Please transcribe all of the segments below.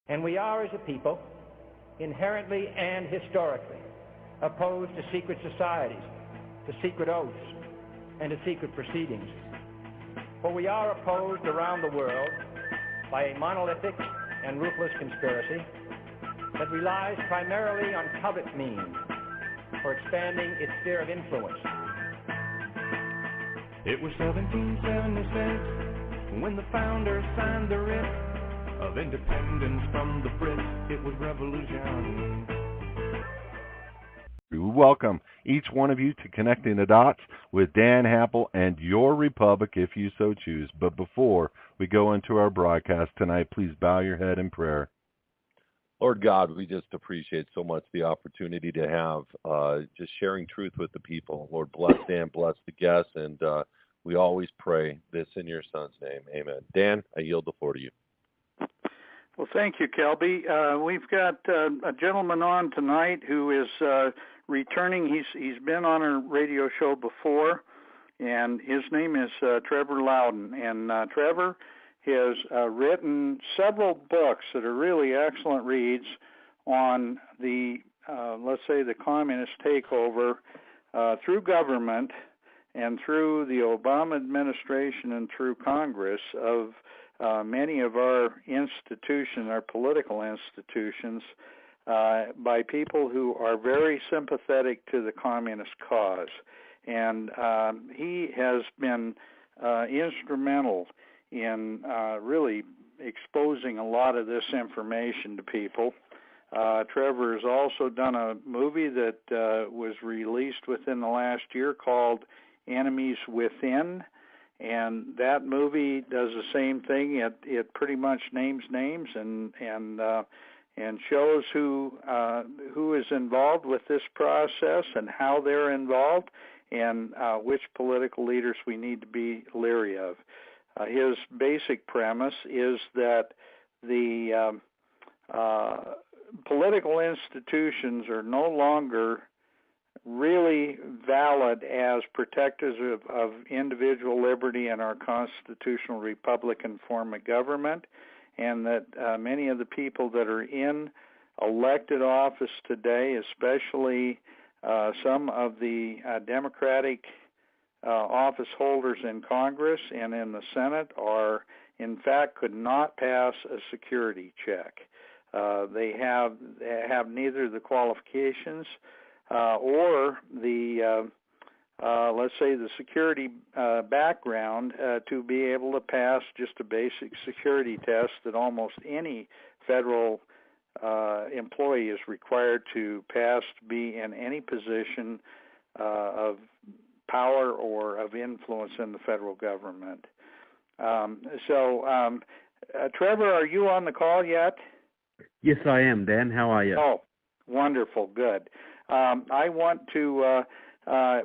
And we are, as a people, inherently and historically opposed to secret societies, to secret oaths, and to secret proceedings. For we are opposed around the world by a monolithic and ruthless conspiracy that relies primarily on covert means for expanding its sphere of influence. It was 1776 when the founders signed the writ of independence from the Brits. It was revolution. We welcome each one of you to Connecting the Dots with Dan Happel and your Republic, if you so choose. But before we go into our broadcast tonight, please bow your head in prayer. Lord God, we just appreciate so much the opportunity to have just sharing truth with the people. Lord, bless Dan, bless the guests, and we always pray this in your Son's name. Amen. Dan, I yield the floor to you. Well, thank you, Kelby. We've got a gentleman on tonight who is returning. He's been on a radio show before, and his name is Trevor Loudon. And Trevor has written several books that are really excellent reads on the, let's say, the communist takeover through government and through the Obama administration and through Congress of many of our institutions, our political institutions, by people who are very sympathetic to the communist cause. And he has been instrumental in really exposing a lot of this information to people. Trevor has also done a movie that was released within the last year called Enemies Within, and that movie does the same thing. It pretty much names names and shows who is involved with this process and how they're involved, and which political leaders we need to be leery of. His basic premise is that the political institutions are no longer really valid as protectors of individual liberty and our constitutional Republican form of government, and that many of the people that are in elected office today, especially some of the Democratic office holders in Congress and in the Senate, are, in fact, could not pass a security check. They have neither the qualifications or the, let's say, the security background to be able to pass just a basic security test that almost any federal employee is required to pass to be in any position of power or of influence in the federal government. Trevor, are you on the call yet? Yes, I am, Dan. How are you? Oh, wonderful. Good. I want to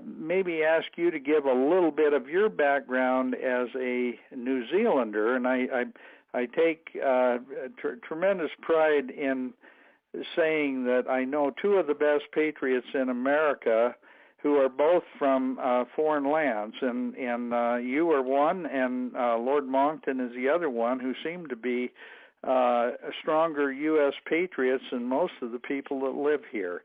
maybe ask you to give a little bit of your background as a New Zealander, and I take tremendous pride in saying that I know two of the best patriots in America who are both from foreign lands, and you are one, and Lord Monckton is the other one, who seem to be stronger U.S. patriots than most of the people that live here.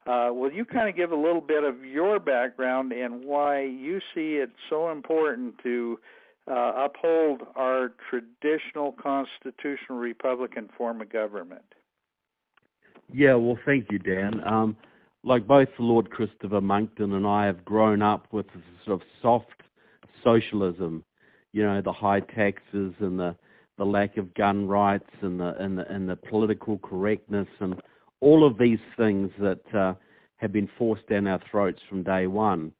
Will you kind of give a little bit of your background and why you see it so important to uphold our traditional constitutional Republican form of government? Yeah, well, thank you, Dan. Like both Lord Christopher Monckton and I have grown up with a sort of soft socialism, you know, the high taxes and the lack of gun rights and the political correctness and all of these things that have been forced down our throats from day one.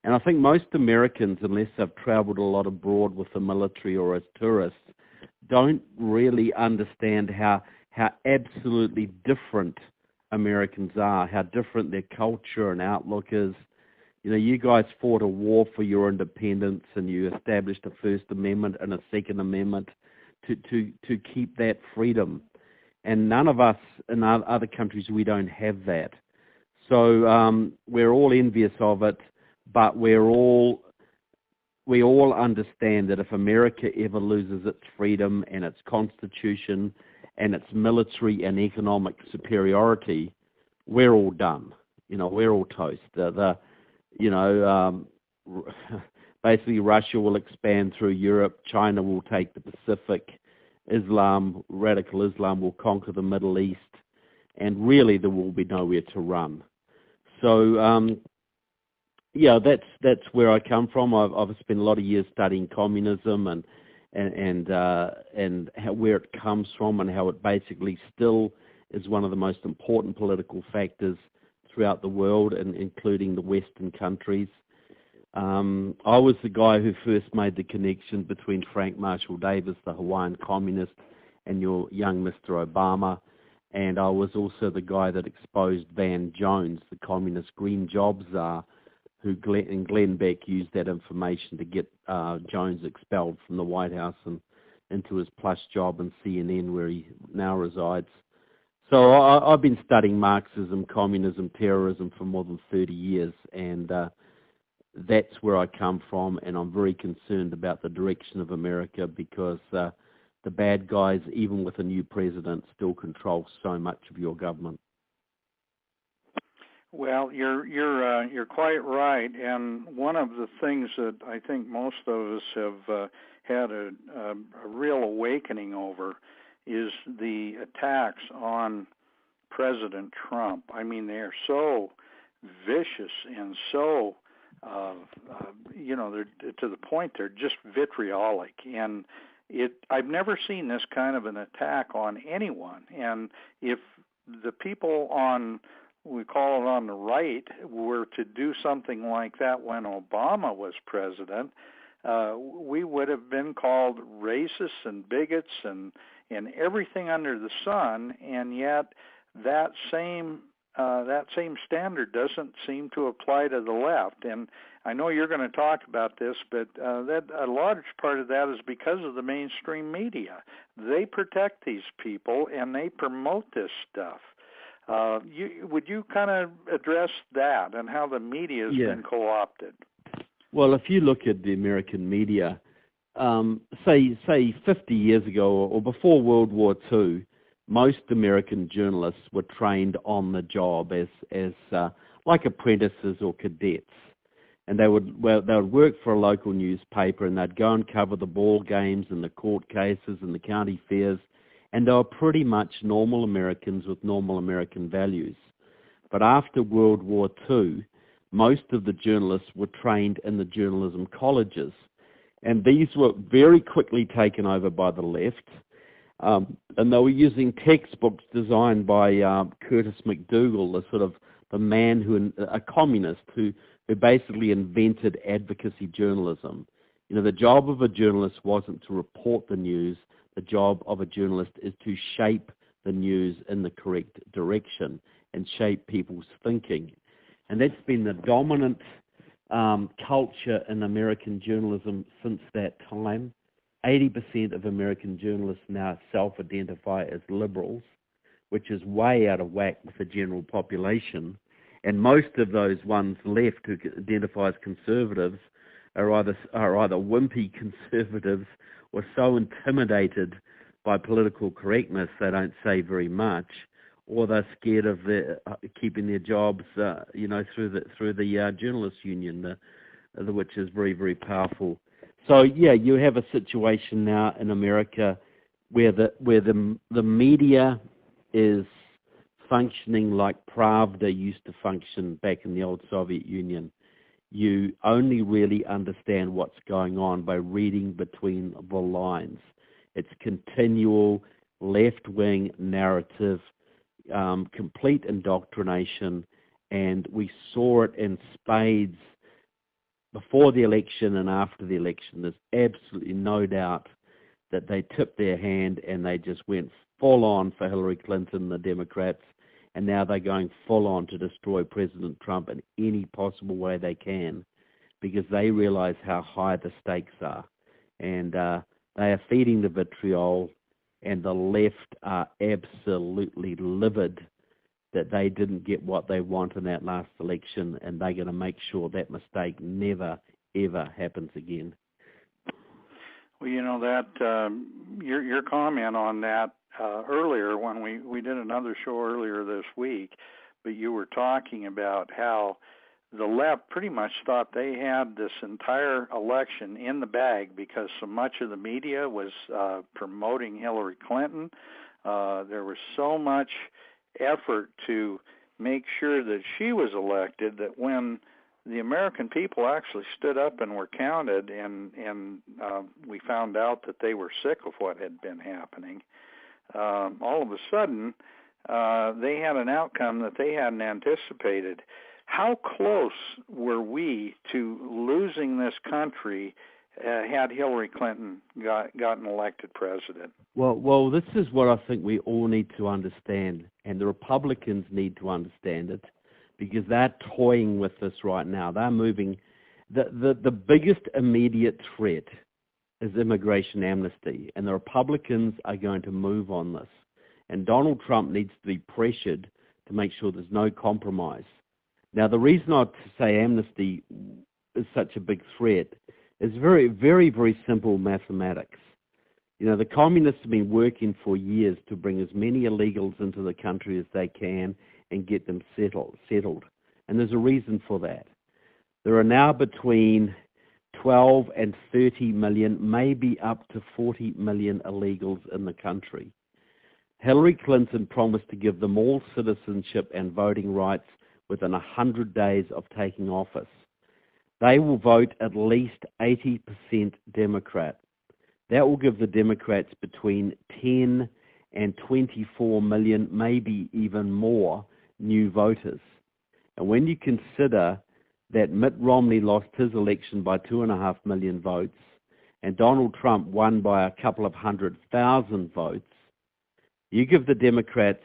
And I think most Americans, unless they've traveled a lot abroad with the military or as tourists, don't really understand how absolutely different Americans are, how different their culture and outlook is. You know, you guys fought a war for your independence, and you established a First Amendment and a Second Amendment to keep that freedom. And none of us in other countries, we don't have that. So we're all envious of it, but we all understand that if America ever loses its freedom and its constitution and its military and economic superiority, we're all done. We're all toast. Basically Russia will expand through Europe, China will take the Pacific, radical Islam will conquer the Middle East, and really there will be nowhere to run. So, that's where I come from. I've spent a lot of years studying communism and where it comes from and how it basically still is one of the most important political factors throughout the world, and including the Western countries. I was the guy who first made the connection between Frank Marshall Davis, the Hawaiian communist, and your young Mr. Obama. And I was also the guy that exposed Van Jones, the communist green job czar, who Glenn Beck used that information to get Jones expelled from the White House and into his plush job in CNN, where he now resides. So I've been studying Marxism, communism, terrorism for more than 30 years, and that's where I come from, and I'm very concerned about the direction of America, because the bad guys, even with a new president, still control so much of your government. Well, you're quite right, and one of the things that I think most of us have had a real awakening over is the attacks on President Trump. I mean, they are so vicious and so they're to the point they're just vitriolic, and I've never seen this kind of an attack on anyone. And if the people we call it on the right, were to do something like that when Obama was president, we would have been called racists and bigots and everything under the sun, and yet that same standard doesn't seem to apply to the left. And I know you're going to talk about this, but that a large part of that is because of the mainstream media. They protect these people and they promote this stuff. Would you kind of address that and how the media has been co-opted? Well, if you look at the American media, say 50 years ago or before World War II, most American journalists were trained on the job as like apprentices or cadets, and they would work for a local newspaper, and they'd go and cover the ball games and the court cases and the county fairs, and they were pretty much normal Americans with normal American values. But after World War II, most of the journalists were trained in the journalism colleges, and these were very quickly taken over by the left. And they were using textbooks designed by Curtis McDougall, the man a communist who basically invented advocacy journalism. The job of a journalist wasn't to report the news. The job of a journalist is to shape the news in the correct direction and shape people's thinking. And that's been the dominant culture in American journalism since that time. 80% of American journalists now self-identify as liberals, which is way out of whack with the general population. And most of those ones left who identify as conservatives are either wimpy conservatives or so intimidated by political correctness they don't say very much, or they're scared of keeping their jobs, through the journalists' union, which is very, very powerful. So you have a situation now in America where the media is functioning like Pravda used to function back in the old Soviet Union. You only really understand what's going on by reading between the lines. It's continual left-wing narrative, complete indoctrination, and we saw it in spades before the election and after the election. There's absolutely no doubt that they tipped their hand and they just went full on for Hillary Clinton, the Democrats, and now they're going full on to destroy President Trump in any possible way they can, because they realize how high the stakes are. And they are feeding the vitriol, and the left are absolutely livid that they didn't get what they want in that last election, and they're going to make sure that mistake never, ever happens again. Well, you know that your comment on that earlier when we did another show earlier this week, but you were talking about how the left pretty much thought they had this entire election in the bag because so much of the media was promoting Hillary Clinton. There was so much effort to make sure that she was elected that when the American people actually stood up and were counted, and we found out that they were sick of what had been happening, all of a sudden they had an outcome that they hadn't anticipated. How close were we to losing this country had Hillary Clinton gotten elected president? Well, this is what I think we all need to understand, and the Republicans need to understand it, because they're toying with this right now. They're moving. The biggest immediate threat is immigration amnesty, and the Republicans are going to move on this. And Donald Trump needs to be pressured to make sure there's no compromise. Now, the reason I say amnesty is such a big threat is very, very, very simple mathematics. You know, the communists have been working for years to bring as many illegals into the country as they can and get them settled. And there's a reason for that. There are now between 12 and 30 million, maybe up to 40 million illegals in the country. Hillary Clinton promised to give them all citizenship and voting rights within 100 days of taking office. They will vote at least 80% Democrat. That will give the Democrats between 10 and 24 million, maybe even more, new voters. And when you consider that Mitt Romney lost his election by 2.5 million votes and Donald Trump won by a couple of 100,000 votes, you give the Democrats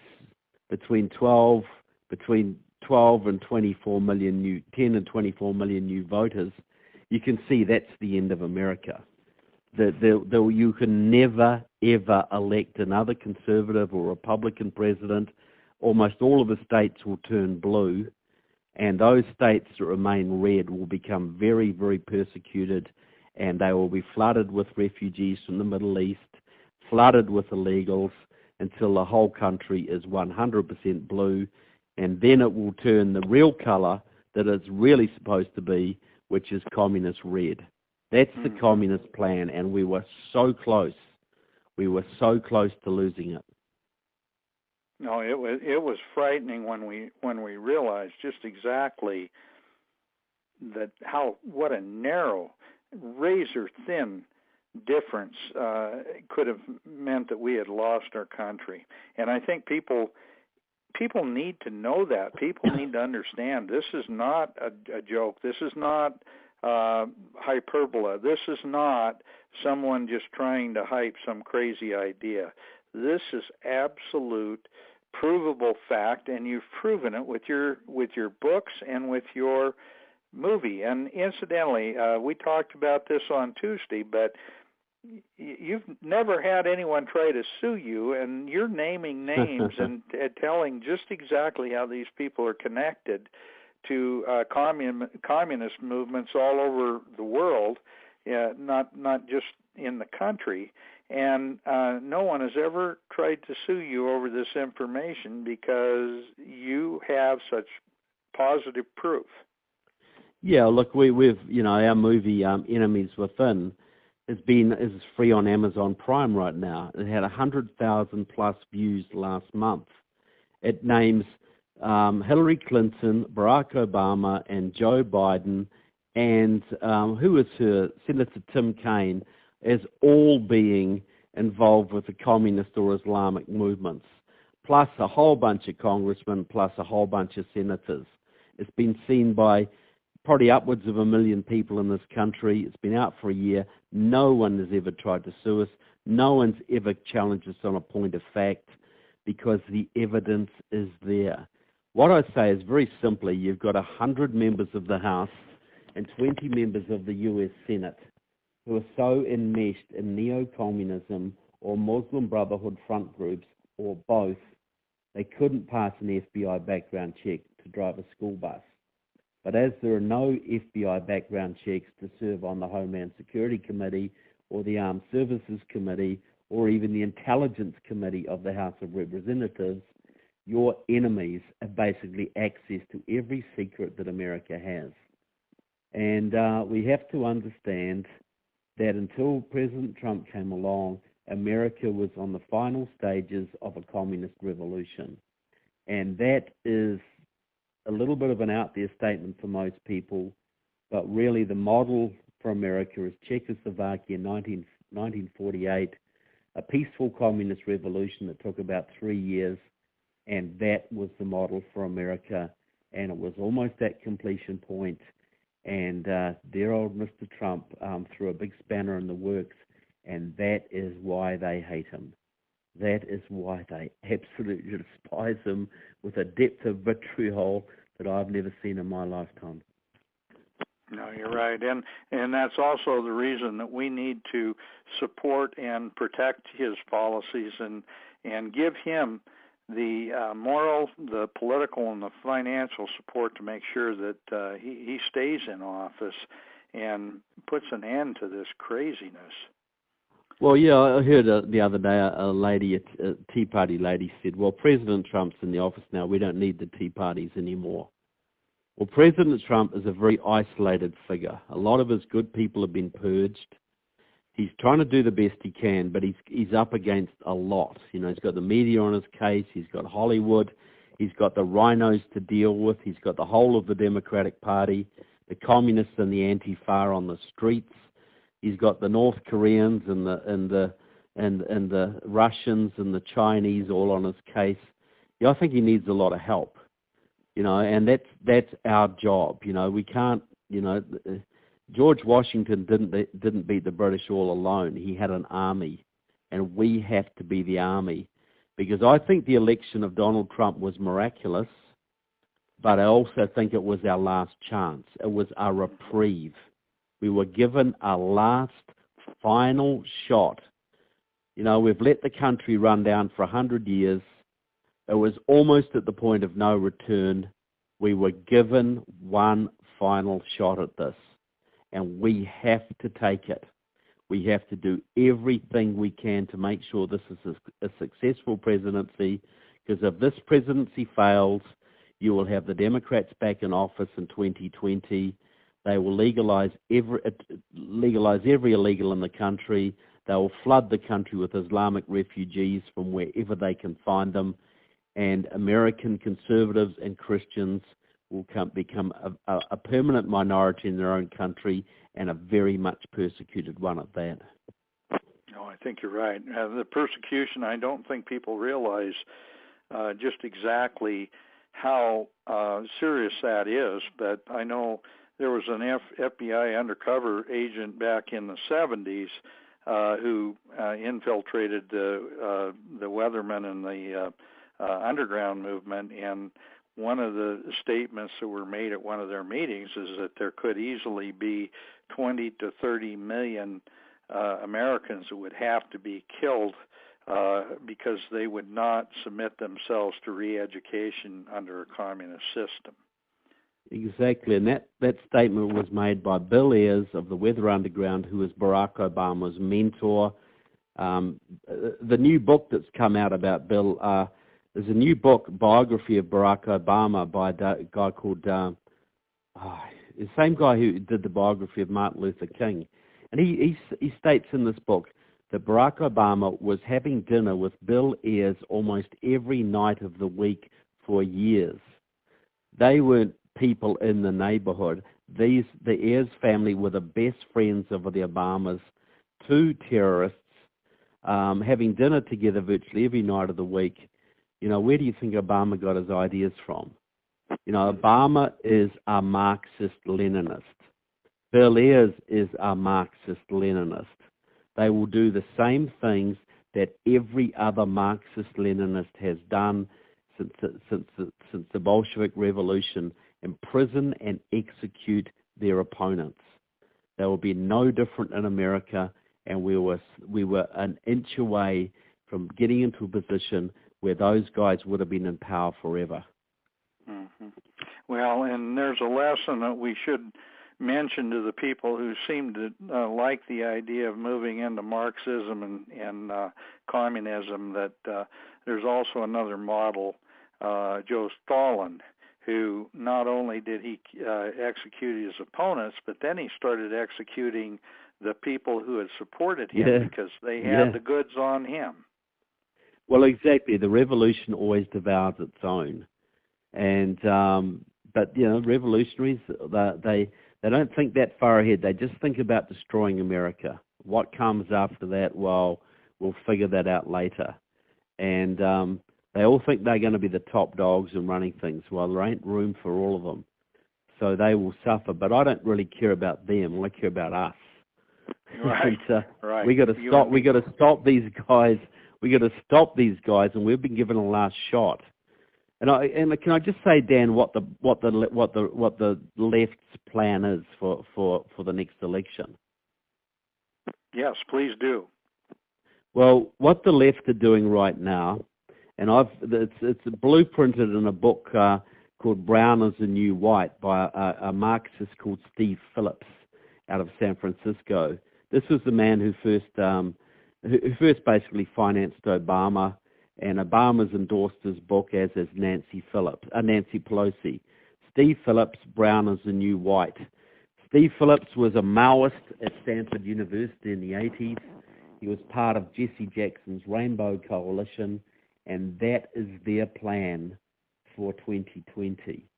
between 12 and 24 million new, 10 and 24 million new voters, you can see that's the end of America. You can never, ever elect another conservative or Republican president. Almost all of the states will turn blue, and those states that remain red will become very, very persecuted, and they will be flooded with refugees from the Middle East, flooded with illegals, until the whole country is 100% blue, and then it will turn the real color that it's really supposed to be, which is communist red. That's the communist plan, and we were so close. We were so close to losing it. No, it was frightening when we realized just exactly that what a narrow, razor thin difference could have meant that we had lost our country. And I think people need to know that. People need to understand this is not a joke. This is not hyperbole. This is not someone just trying to hype some crazy idea. This is absolute, provable fact, and you've proven it with your books and with your movie. And incidentally, we talked about this on Tuesday, but you've never had anyone try to sue you, and you're naming names and telling just exactly how these people are connected to communist movements all over the world, not just in the country. And no one has ever tried to sue you over this information because you have such positive proof. Yeah, look, we've our movie Enemies Within is free on Amazon Prime right now. It had 100,000 plus views last month. It names Hillary Clinton, Barack Obama, and Joe Biden, and who is her, Senator Tim Kaine, as all being involved with the communist or Islamic movements, plus a whole bunch of congressmen, plus a whole bunch of senators. It's been seen by probably upwards of 1 million people in this country. It's been out for a year. No one has ever tried to sue us. No one's ever challenged us on a point of fact because the evidence is there. What I say is very simply, you've got 100 members of the House and 20 members of the U.S. Senate who are so enmeshed in neo-communism or Muslim Brotherhood front groups or both, they couldn't pass an FBI background check to drive a school bus. But as there are no FBI background checks to serve on the Homeland Security Committee or the Armed Services Committee or even the Intelligence Committee of the House of Representatives, your enemies have basically access to every secret that America has. And we have to understand that until President Trump came along, America was on the final stages of a communist revolution. And that is a little bit of an out there statement for most people, but really the model for America is Czechoslovakia in 1948, a peaceful communist revolution that took about 3 years, and that was the model for America, and it was almost at completion point. And dear old Mr. Trump threw a big spanner in the works, and that is why they hate him. That is why they absolutely despise him with a depth of vitriol that I've never seen in my lifetime. No, you're right, and that's also the reason that we need to support and protect his policies and give him the moral, the political, and the financial support to make sure that he stays in office and puts an end to this craziness. Well, yeah, I heard the other day a lady, a Tea Party lady, said, well, President Trump's in the office now. We don't need the Tea Parties anymore. Well, President Trump is a very isolated figure. A lot of his good people have been purged. He's trying to do the best he can, but he's up against a lot. You know, he's got the media on his case. He's got Hollywood. He's got the rhinos to deal with. He's got the whole of the Democratic Party, the communists and the ANTIFA on the streets. He's got the North Koreans and the Russians and the Chinese all on his case. Yeah, I think he needs a lot of help. You know, and that's our job. You know, we can't. You know, George Washington didn't beat the British all alone. He had an army, and we have to be the army, because I think the election of Donald Trump was miraculous, but I also think it was our last chance. It was our reprieve. We were given a last, final shot. You know, we've let the country run down for 100 years. It was almost at the point of no return. We were given one final shot at this, and we have to take it. We have to do everything we can to make sure this is a successful presidency, because if this presidency fails, you will have the Democrats back in office in 2020. They will legalize every illegal in the country. They will flood the country with Islamic refugees from wherever they can find them. And American conservatives and Christians will become a permanent minority in their own country, and a very much persecuted one at that. No, I think you're right. The persecution, I don't think people realize just exactly how serious that is, but I know there was an FBI undercover agent back in the 70s who infiltrated the Weathermen and the underground movement, and one of the statements that were made at one of their meetings is that there could easily be 20 to 30 million Americans who would have to be killed because they would not submit themselves to re-education under a communist system. Exactly, and that statement was made by Bill Ayers of the Weather Underground, who was Barack Obama's mentor. The new book that's come out about Bill, there's a new book, biography of Barack Obama, by a guy called, the same guy who did the biography of Martin Luther King. And he states in this book that Barack Obama was having dinner with Bill Ayers almost every night of the week for years. They weren't people in the neighborhood. The Ayers family were the best friends of the Obamas, two terrorists, having dinner together virtually every night of the week. You know, where do you think Obama got his ideas from? You know, Obama is a Marxist-Leninist. Bill Ayers is a Marxist-Leninist. They will do the same things that every other Marxist-Leninist has done since the Bolshevik Revolution: imprison and execute their opponents. They will be no different in America, and we were an inch away from getting into a position where those guys would have been in power forever. Mm-hmm. Well, and there's a lesson that we should mention to the people who seem to like the idea of moving into Marxism and communism that there's also another model, Joe Stalin, who not only did he execute his opponents, but then he started executing the people who had supported him because they had the goods on him. Well, exactly. The revolution always devours its own, and but revolutionaries they don't think that far ahead. They just think about destroying America. What comes after that? Well, we'll figure that out later, and they all think they're going to be the top dogs and running things. Well, there ain't room for all of them, so they will suffer. But I don't really care about them. I care about us. Right. And, right. We got to stop. We got to stop these guys. We got to stop these guys, and we've been given a last shot. And can I just say, Dan, what the left's plan is for the next election? Yes, please do. Well, what the left are doing right now, and it's blueprinted in a book called Brown is the New White by a Marxist called Steve Phillips out of San Francisco. This was the man who first basically financed Obama, and Obama's endorsed his book as Nancy Pelosi. Steve Phillips, Brown is the New White. Steve Phillips was a Maoist at Stanford University in the 80s. He was part of Jesse Jackson's Rainbow Coalition, and that is their plan for 2020.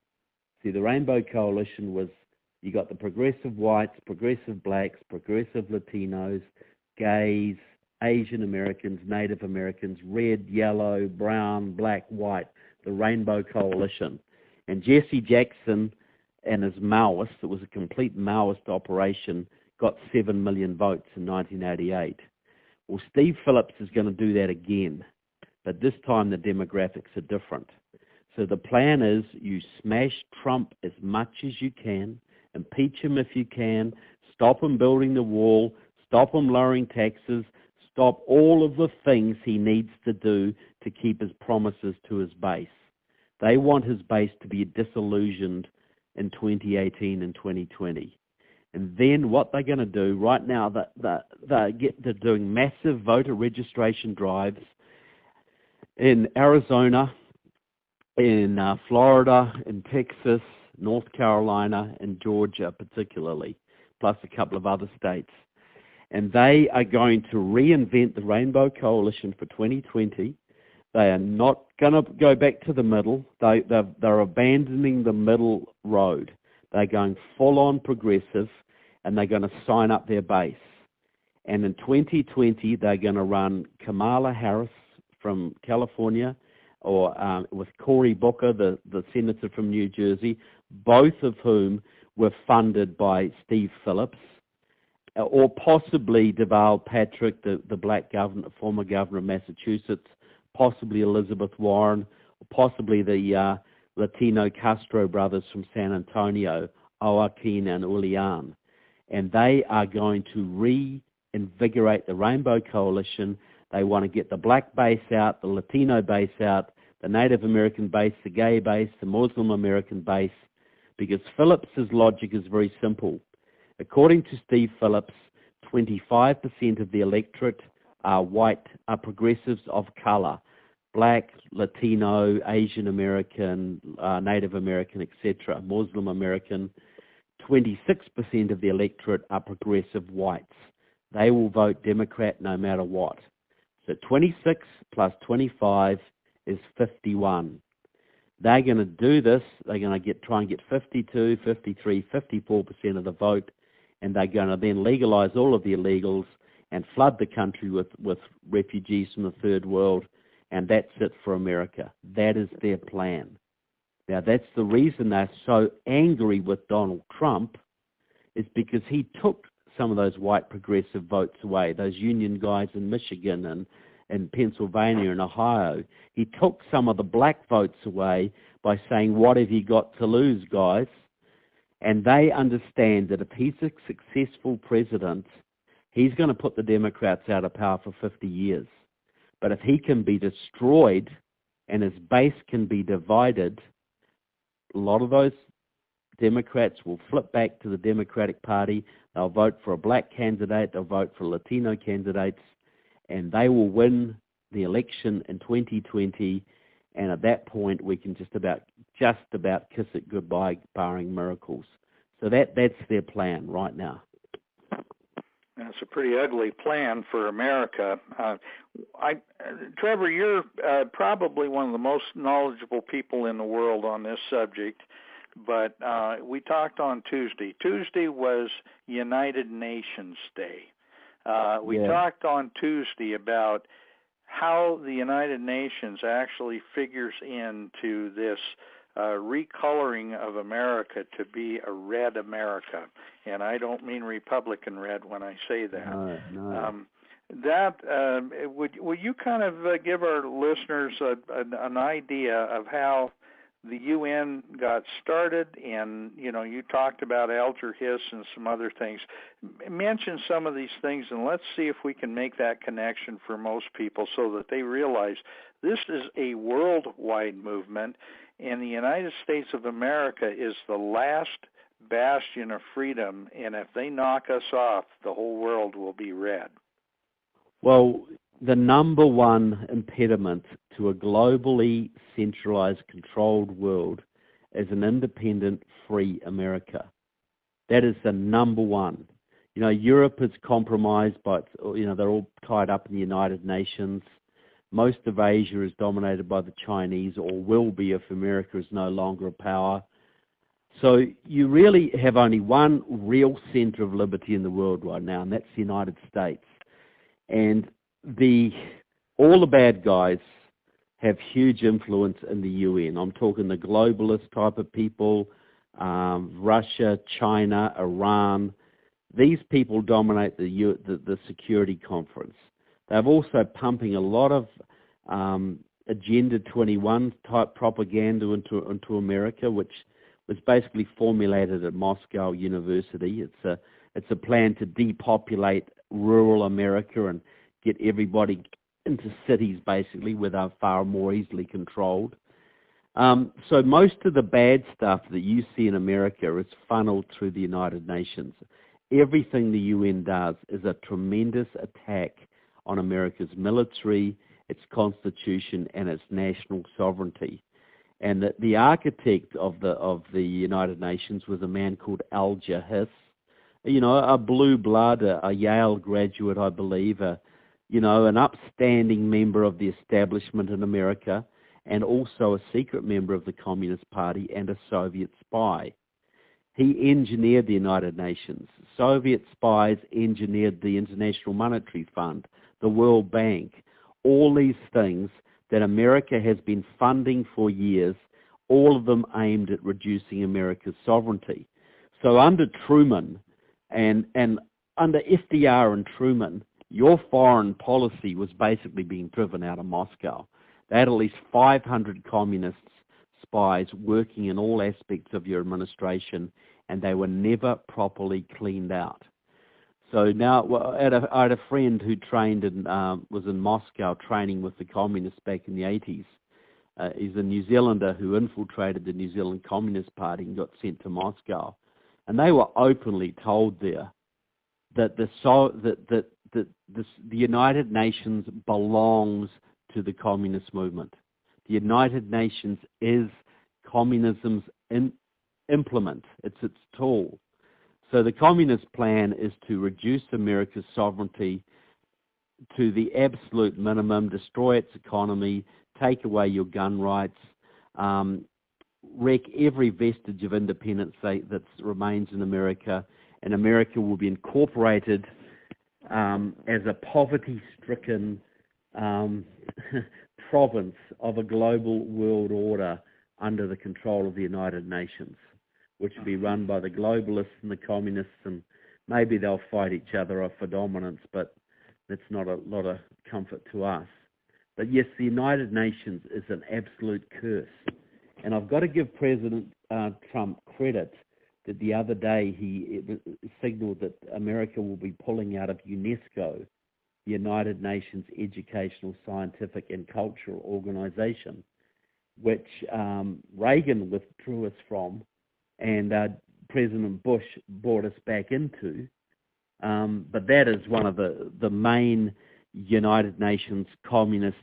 See, the Rainbow Coalition was, you got the progressive whites, progressive blacks, progressive Latinos, gays, Asian Americans, Native Americans, red, yellow, brown, black, white, the Rainbow Coalition. And Jesse Jackson and his Maoists, it was a complete Maoist operation, got 7 million votes in 1988. Well, Steve Phillips is going to do that again, but this time the demographics are different. So the plan is you smash Trump as much as you can, impeach him if you can, stop him building the wall, stop him lowering taxes, stop all of the things he needs to do to keep his promises to his base. They want his base to be disillusioned in 2018 and 2020. And then what they're going to do right now, they're doing massive voter registration drives in Arizona, in Florida, in Texas, North Carolina, and Georgia particularly, plus a couple of other states. And they are going to reinvent the Rainbow Coalition for 2020. They are not going to go back to the middle. They're abandoning the middle road. They're going full-on progressive, and they're going to sign up their base. And in 2020, they're going to run Kamala Harris from California, or with Cory Booker, the senator from New Jersey, both of whom were funded by Steve Phillips, or possibly Deval Patrick, the black governor, former governor of Massachusetts, possibly Elizabeth Warren, or possibly the Latino Castro brothers from San Antonio, Joaquin and Julian. And they are going to reinvigorate the Rainbow Coalition. They want to get the black base out, the Latino base out, the Native American base, the gay base, the Muslim American base, because Phillips's logic is very simple. According to Steve Phillips, 25% of the electorate are white, are progressives of color, black, Latino, Asian American, Native American, etc., Muslim American. 26% of the electorate are progressive whites. They will vote Democrat no matter what. So 26 plus 25 is 51. They're going to do this. They're going to try and get 52, 53, 54% of the vote, and they're going to then legalize all of the illegals and flood the country with refugees from the third world, and that's it for America. That is their plan. Now, that's the reason they're so angry with Donald Trump, is because he took some of those white progressive votes away, those union guys in Michigan and Pennsylvania and Ohio. He took some of the black votes away by saying, what have you got to lose, guys? And they understand that if he's a successful president, he's going to put the Democrats out of power for 50 years. But if he can be destroyed and his base can be divided, a lot of those Democrats will flip back to the Democratic Party. They'll vote for a black candidate. They'll vote for Latino candidates, and they will win the election in 2020. And at that point, we can just about kiss it goodbye, barring miracles. So that's their plan right now. That's a pretty ugly plan for America. Trevor, you're probably one of the most knowledgeable people in the world on this subject, but we talked on Tuesday. Tuesday was United Nations Day. We talked on Tuesday about how the United Nations actually figures into this recoloring of America to be a red America. And I don't mean Republican red when I say that. No. Would you kind of give our listeners an idea of how the UN got started? And, you talked about Alger Hiss and some other things. Mention some of these things, and let's see if we can make that connection for most people so that they realize this is a worldwide movement, and the United States of America is the last bastion of freedom, and if they knock us off, the whole world will be red. Well, the number one impediment to a globally centralized, controlled world is an independent, free America. That is the number one. Europe is compromised by, they're all tied up in the United Nations. Most of Asia is dominated by the Chinese, or will be if America is no longer a power. So you really have only one real center of liberty in the world right now, and that's the United States. And all the bad guys have huge influence in the UN. I'm talking the globalist type of people, Russia, China, Iran. These people dominate the Security Conference. They're also pumping a lot of Agenda 21 type propaganda into America, which was basically formulated at Moscow University. It's a plan to depopulate rural America and get everybody into cities, basically, where they're far more easily controlled. So most of the bad stuff that you see in America is funneled through the United Nations. Everything the UN does is a tremendous attack on America's military, its constitution, and its national sovereignty. And the architect of the United Nations was a man called Alger Hiss, a blue blood, a Yale graduate, I believe, an upstanding member of the establishment in America, and also a secret member of the Communist Party and a Soviet spy. He engineered the United Nations. Soviet spies engineered the International Monetary Fund, the World Bank, all these things that America has been funding for years, all of them aimed at reducing America's sovereignty. So under Truman and under FDR and Truman, your foreign policy was basically being driven out of Moscow. They had at least 500 communist spies working in all aspects of your administration, and they were never properly cleaned out. So now, I had a friend who trained was in Moscow training with the communists back in the 80s. He's a New Zealander who infiltrated the New Zealand Communist Party and got sent to Moscow. And they were openly told there that the United Nations belongs to the communist movement. The United Nations is communism's implement. It's its tool. So the communist plan is to reduce America's sovereignty to the absolute minimum, destroy its economy, take away your gun rights, wreck every vestige of independence that remains in America, and America will be incorporated as a poverty-stricken province of a global world order under the control of the United Nations, which will be run by the globalists and the communists, and maybe they'll fight each other for dominance, but that's not a lot of comfort to us. But yes, the United Nations is an absolute curse. And I've got to give President Trump credit that the other day he signaled that America will be pulling out of UNESCO, the United Nations Educational, Scientific and Cultural Organization, which Reagan withdrew us from and President Bush brought us back into. But that is one of the main United Nations communist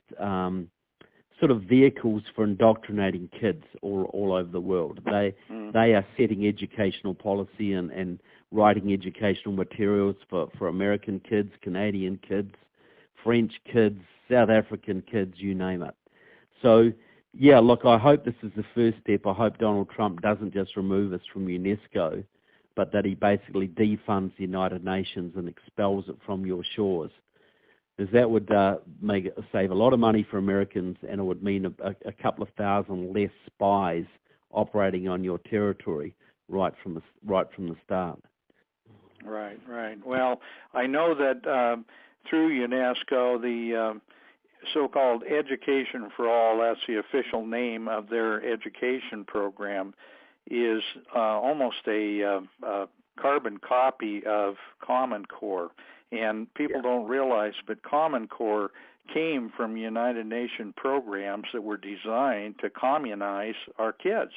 sort of vehicles for indoctrinating kids all over the world. They are setting educational policy and writing educational materials for American kids, Canadian kids, French kids, South African kids, you name it. So, yeah, look, I hope this is the first step. I hope Donald Trump doesn't just remove us from UNESCO, but that he basically defunds the United Nations and expels it from your shores. Because that would save a lot of money for Americans, and it would mean a couple of thousand less spies operating on your territory right from the start. Right. Well, I know that through UNESCO, the so-called Education for All, that's the official name of their education program, is almost a carbon copy of Common Core. And people don't realize, but Common Core came from United Nations programs that were designed to communize our kids.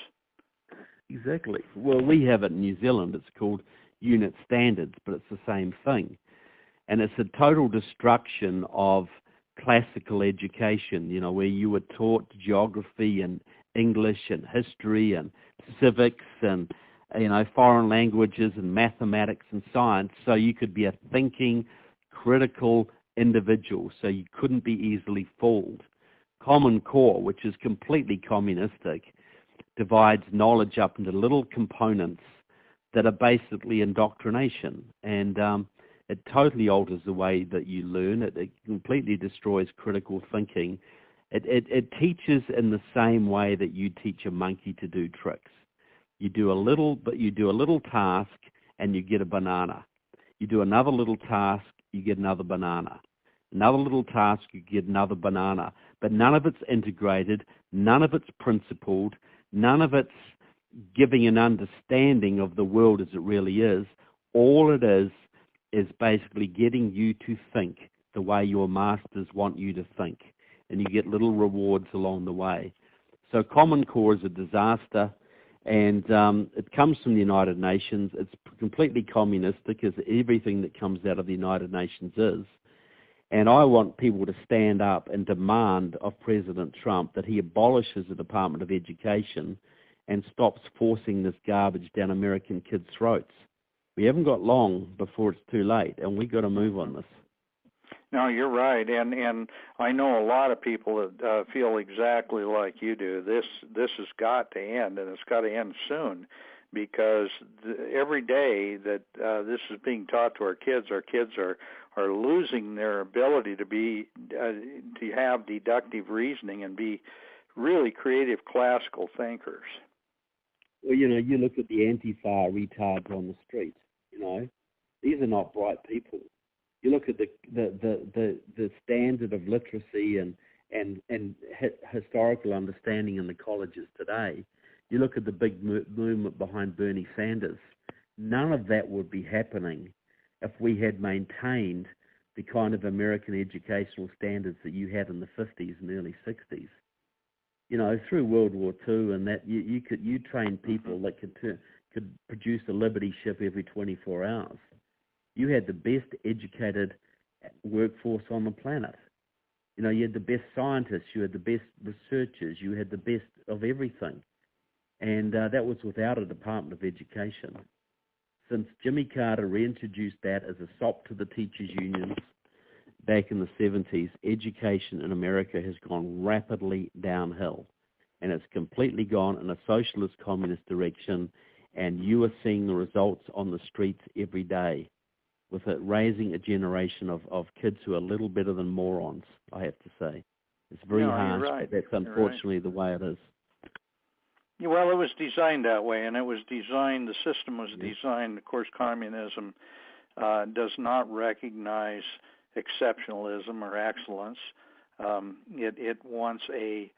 Exactly. Well, we have it in New Zealand. It's called Unit Standards, but it's the same thing. And it's a total destruction of classical education, you know, where you were taught geography and English and history and civics and, you know, foreign languages and mathematics and science, so you could be a thinking, critical individual, so you couldn't be easily fooled. Common Core, which is completely communistic, divides knowledge up into little components that are basically indoctrination, and it totally alters the way that you learn. It completely destroys critical thinking. It teaches in the same way that you teach a monkey to do tricks. You do a little task and you get a banana. You do another little task, you get another banana. Another little task, you get another banana. But none of it's integrated, none of it's principled, none of it's giving an understanding of the world as it really is. All it is basically getting you to think the way your masters want you to think. And you get little rewards along the way. So Common Core is a disaster. And it comes from the United Nations. It's completely communistic, as everything that comes out of the United Nations is. And I want people to stand up and demand of President Trump that he abolishes the Department of Education and stops forcing this garbage down American kids' throats. We haven't got long before it's too late, and we've got to move on this. No, you're right, and I know a lot of people that feel exactly like you do. This has got to end, and it's got to end soon, because every day that this is being taught to our kids are losing their ability to have deductive reasoning and be really creative classical thinkers. Well, you know, you look at the ANTIFA retards on the street. You know, these are not bright people. You look at the standard of literacy and historical understanding in the colleges today. You look at the big movement behind Bernie Sanders. None of that would be happening if we had maintained the kind of American educational standards that you had in the 50s and early 60s. You know, through World War II, and that you trained people that could produce a Liberty ship every 24 hours. You had the best educated workforce on the planet. You know, you had the best scientists, you had the best researchers, you had the best of everything. And that was without a Department of Education. Since Jimmy Carter reintroduced that as a sop to the teachers' unions back in the 70s, education in America has gone rapidly downhill. And it's completely gone in a socialist communist direction, and you are seeing the results on the streets every day, with it raising a generation of kids who are a little better than morons, I have to say. It's very harsh, but that's unfortunately the way it is. Yeah, well, it was designed that way, and the system was designed, of course, communism does not recognize exceptionalism or excellence. It wants a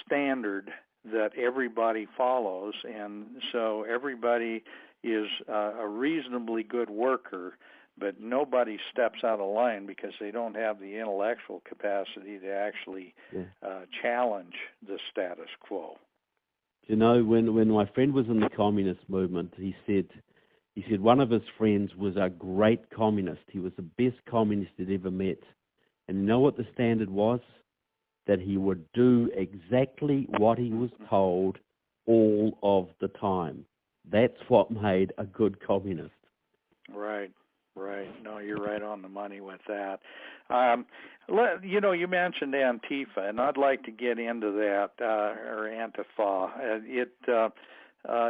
standard that everybody follows, and so everybody is a reasonably good worker, but nobody steps out of line because they don't have the intellectual capacity to actually challenge the status quo. You know, when my friend was in the communist movement, he said one of his friends was a great communist. He was the best communist he'd ever met. And you know what the standard was? That he would do exactly what he was told all of the time. That's what made a good communist. Right. No, you're right on the money with that. You mentioned Antifa, and I'd like to get into that, or ANTIFA. It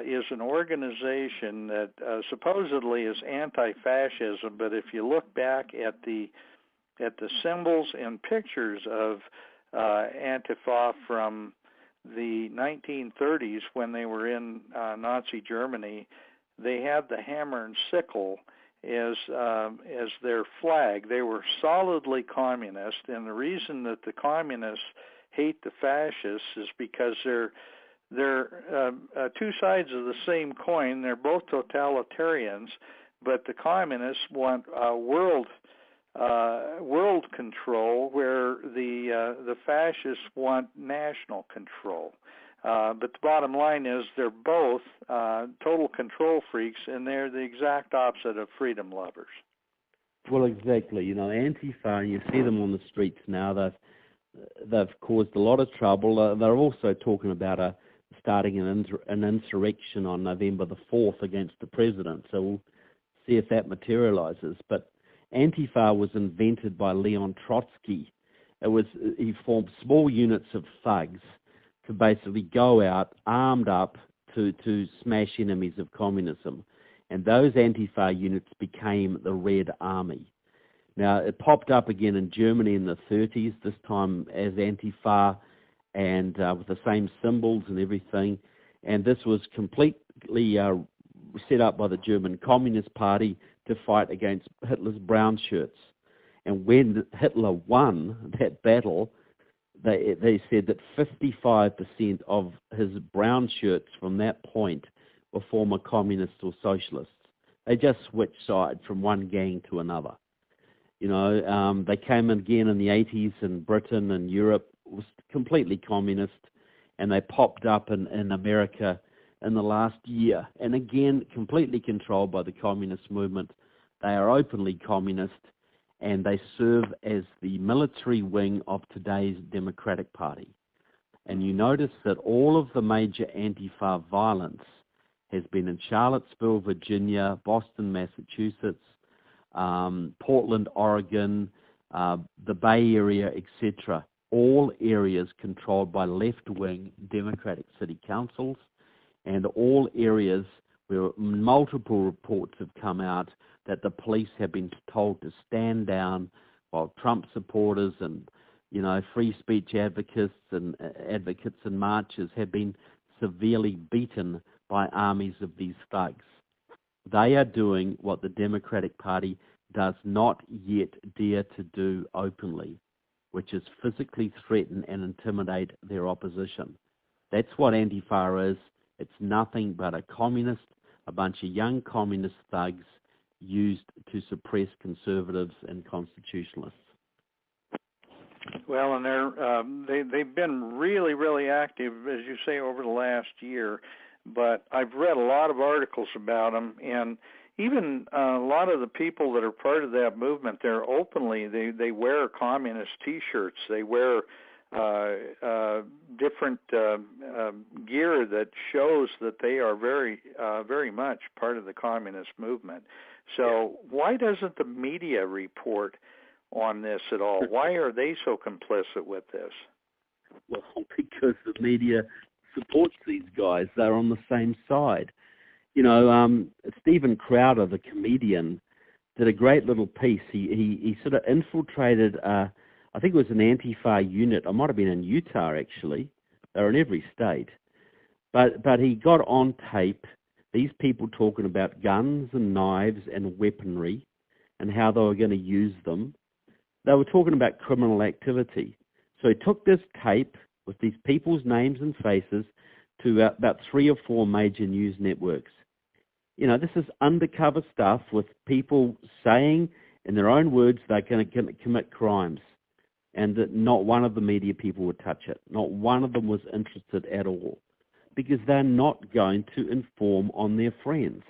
is an organization that supposedly is anti-fascism, but if you look back at the symbols and pictures of Antifa from the 1930s when they were in Nazi Germany, they had the hammer and sickle as their flag. They were solidly communist, and the reason that the communists hate the fascists is because they're two sides of the same coin. They're both totalitarians, but the communists want world control, where the fascists want national control. But the bottom line is they're both total control freaks, and they're the exact opposite of freedom lovers. Well, exactly. You know, Antifa, you see them on the streets now. They've caused a lot of trouble. They're also talking about starting an insurrection on November the 4th against the president. So we'll see if that materializes. But Antifa was invented by Leon Trotsky. He formed small units of thugs to basically go out armed up to smash enemies of communism. And those Antifa units became the Red Army. Now, it popped up again in Germany in the 30s, this time as Antifa, and with the same symbols and everything. And this was completely set up by the German Communist Party to fight against Hitler's brown shirts. And when Hitler won that battle, they said that 55% of his brown shirts from that point were former communists or socialists. They just switched sides from one gang to another. You know, they came again in the 80s in Britain and Europe, was completely communist, and they popped up in America in the last year. And again, completely controlled by the communist movement. They are openly communist, and they serve as the military wing of today's Democratic Party. And you notice that all of the major Antifa violence has been in Charlottesville, Virginia, Boston, Massachusetts, Portland, Oregon, the Bay Area, etc. All areas controlled by left-wing Democratic city councils, and all areas where multiple reports have come out that the police have been told to stand down while Trump supporters and, you know, free speech advocates and marchers have been severely beaten by armies of these thugs. They are doing what the Democratic Party does not yet dare to do openly, which is physically threaten and intimidate their opposition. That's what Antifa is. It's nothing but a bunch of young communist thugs used to suppress conservatives and constitutionalists. Well, and they've been really, really active, as you say, over the last year. But I've read a lot of articles about them, and even a lot of the people that are part of that movement, they're openly, they wear communist T-shirts. They wear different gear that shows that they are very, very much part of the communist movement. So why doesn't the media report on this at all? Why are they so complicit with this? Well, because the media supports these guys. They're on the same side. You know, Stephen Crowder, the comedian, did a great little piece. He sort of infiltrated, I think it was an Antifa unit. I might have been in Utah, actually. They're in every state. But he got on tape these people talking about guns and knives and weaponry and how they were going to use them. They were talking about criminal activity. So he took this tape with these people's names and faces to about 3 or 4 major news networks. You know, this is undercover stuff with people saying in their own words they're going to commit crimes, and that not one of the media people would touch it. Not one of them was interested at all. because they're not going to inform on their friends.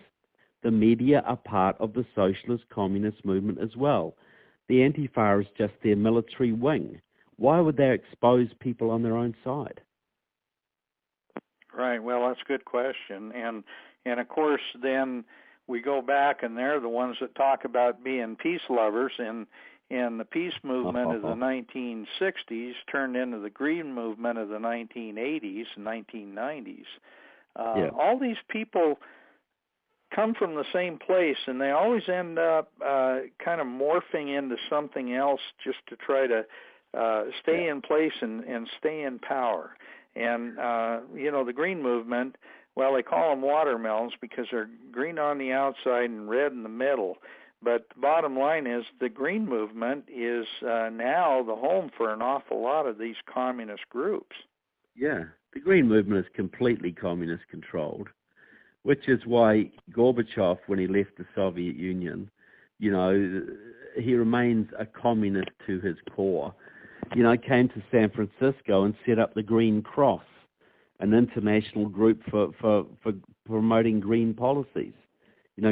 The media are part of the socialist communist movement as well. The Antifa is just their military wing. Why would they expose people on their own side? Right. Well, that's a good question. And of course, then we go back, and they're the ones that talk about being peace lovers, and the peace movement of the 1960s turned into the green movement of the 1980s and 1990s. All these people come from the same place, and they always end up kind of morphing into something else just to try to stay in place and stay in power. And, the green movement, well, they call them watermelons because they're green on the outside and red in the middle. But the bottom line is the green movement is now the home for an awful lot of these communist groups. Yeah, the green movement is completely communist controlled, which is why Gorbachev, when he left the Soviet Union, he remains a communist to his core. Came to San Francisco and set up the Green Cross, an international group for promoting green policies.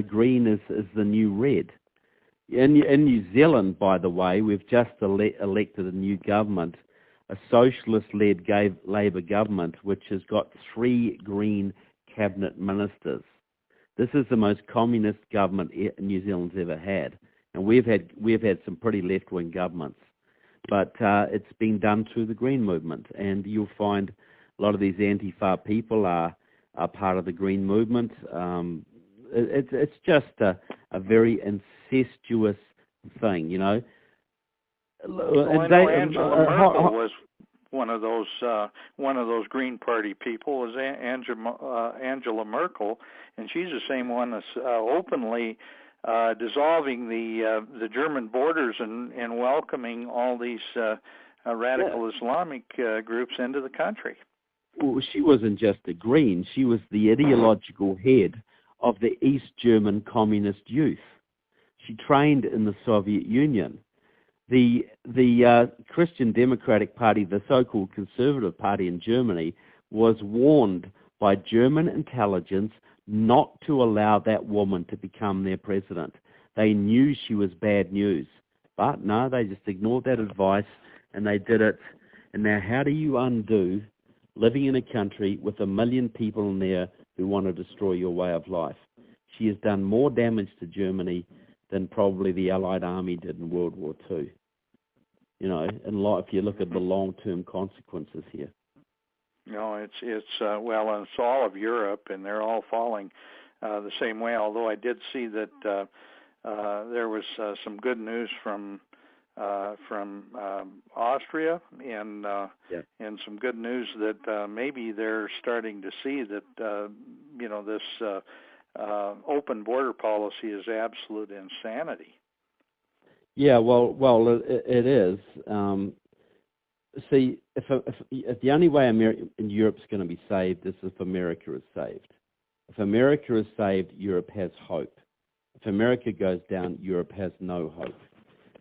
Green is the new red. In New Zealand, by the way, we've just elected a new government, a socialist-led Labour government, which has got 3 green cabinet ministers. This is the most communist government New Zealand's ever had, and we've had some pretty left-wing governments, but it's been done through the green movement, and you'll find a lot of these Antifa people are part of the green movement. It's just a very incestuous thing, Well, I know Angela Merkel was one of those Green Party people. Was Angela Merkel, and she's the same one that's openly dissolving the German borders and welcoming all these radical Islamic groups into the country. Well, she wasn't just a Green; she was the ideological head of the East German communist youth. She trained in the Soviet Union. The Christian Democratic Party, the so-called Conservative Party in Germany, was warned by German intelligence not to allow that woman to become their president. They knew she was bad news. But no, they just ignored that advice and they did it. And now how do you undo living in a country with 1 million people in there who want to destroy your way of life? She has done more damage to Germany than probably the Allied Army did in World War II. If you look at the long-term consequences here. It's well, and it's all of Europe, and they're all falling the same way. Although I did see that there was some good news from Austria, and some good news that maybe they're starting to see that this open border policy is absolute insanity. Yeah, well, it is. See, if the only way Europe's going to be saved is if America is saved. If America is saved, Europe has hope. If America goes down, Europe has no hope.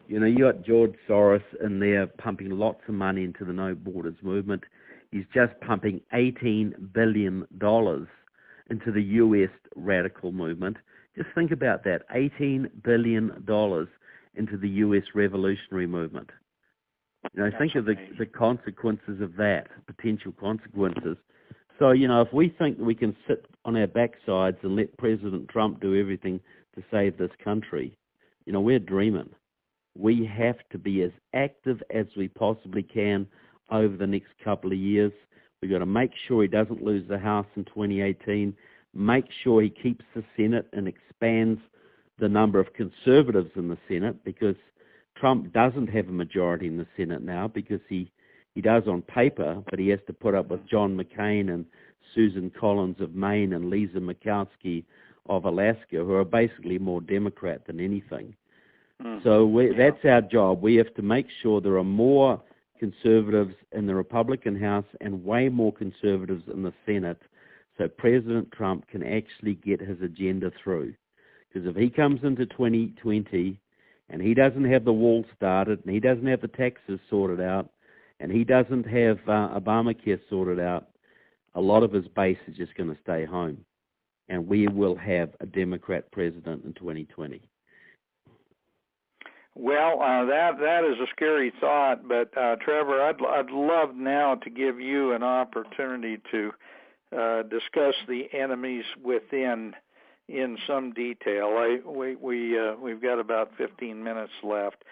You got George Soros in there pumping lots of money into the No Borders movement. He's just pumping $18 billion into the U.S. radical movement. Just think about that, $18 billion into the U.S. revolutionary movement. Think of the consequences of that, potential consequences. So, if we think that we can sit on our backsides and let President Trump do everything to save this country, we're dreaming. We have to be as active as we possibly can over the next couple of years. We've got to make sure he doesn't lose the House in 2018, make sure he keeps the Senate and expands the number of conservatives in the Senate, because Trump doesn't have a majority in the Senate now, because he does on paper, but he has to put up with John McCain and Susan Collins of Maine and Lisa Murkowski of Alaska, who are basically more Democrat than anything. So that's our job. We have to make sure there are more conservatives in the Republican House and way more conservatives in the Senate, so President Trump can actually get his agenda through. Because if he comes into 2020 and he doesn't have the wall started, and he doesn't have the taxes sorted out, and he doesn't have Obamacare sorted out, a lot of his base is just going to stay home, and we will have a Democrat president in 2020. Well, that is a scary thought, but Trevor, I'd love now to give you an opportunity to discuss the enemies within in some detail. We've got about 15 minutes left.